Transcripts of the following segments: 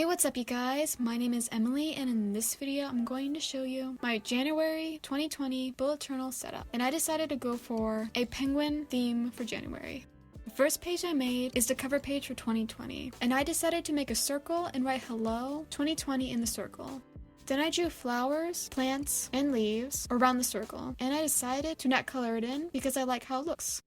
Hey, what's up you guys? My name is Emily and in this video I'm going to show you my January 2020 bullet journal setup. And I decided to go for a penguin theme for January. The first page I made is the cover page for 2020 and I decided to make a circle and write hello 2020 in the circle. Then I drew flowers, plants, and leaves around the circle and I decided to not color it in because I like how it looks.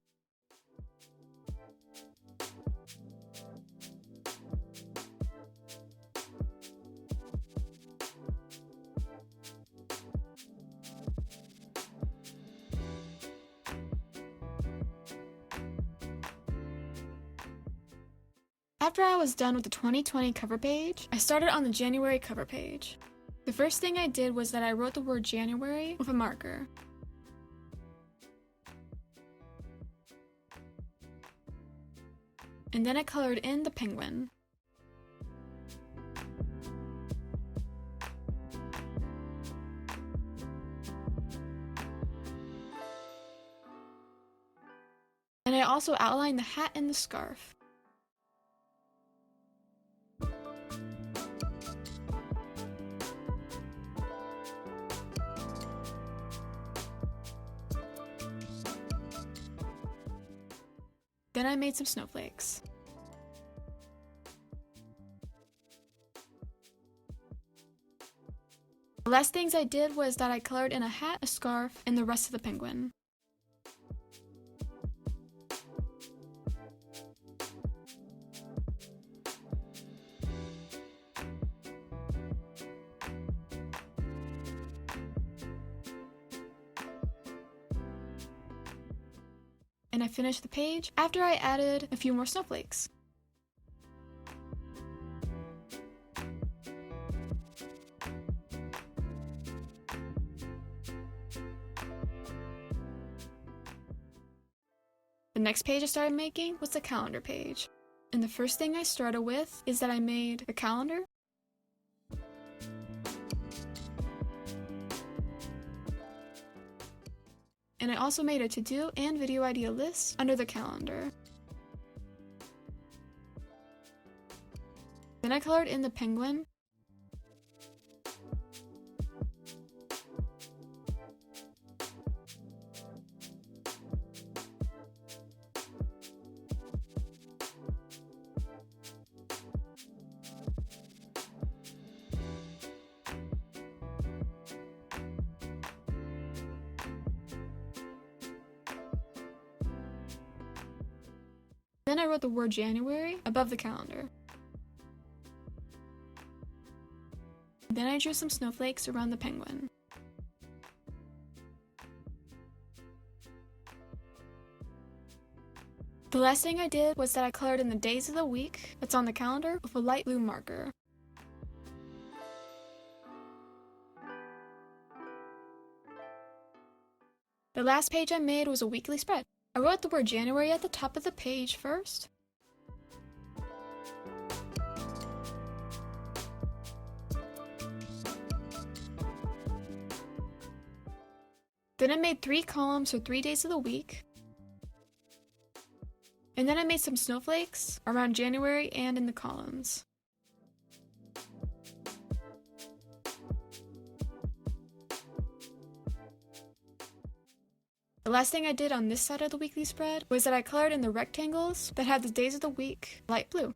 After I was done with the 2020 cover page, I started on the January cover page. The first thing I did was that I wrote the word January with a marker. And then I colored in the penguin. And I also outlined the hat and the scarf. Then I made some snowflakes. The last things I did was that I colored in a hat, a scarf, and the rest of the penguin. And I finished the page after I added a few more snowflakes. The next page I started making was the calendar page. And the first thing I started with is that I made a calendar. And I also made a to-do and video idea list under the calendar. Then I colored in the penguin. Then I wrote the word January above the calendar. Then I drew some snowflakes around the penguin. The last thing I did was that I colored in the days of the week that's on the calendar with a light blue marker. The last page I made was a weekly spread. I wrote the word January at the top of the page first. Then I made 3 columns for 3 days of the week. And then I made some snowflakes around January and in the columns. The last thing I did on this side of the weekly spread was that I colored in the rectangles that had the days of the week light blue.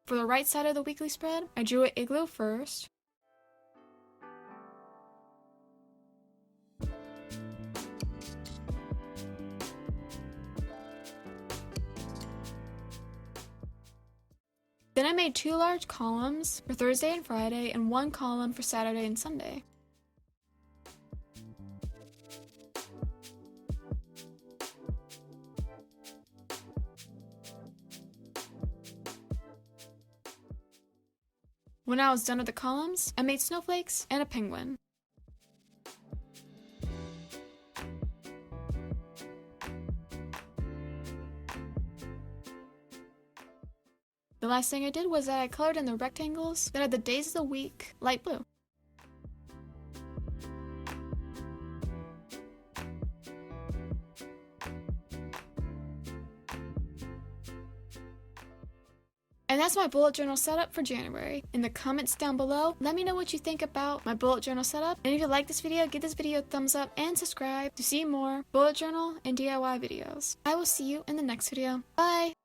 For the right side of the weekly spread, I drew an igloo first. Then I made 2 large columns for Thursday and Friday and 1 column for Saturday and Sunday. When I was done with the columns, I made snowflakes and a penguin. The last thing I did was that I colored in the rectangles that had the days of the week light blue. And that's my bullet journal setup for January. In the comments down below, let me know what you think about my bullet journal setup. And if you like this video, give this video a thumbs up and subscribe to see more bullet journal and DIY videos. I will see you in the next video. Bye!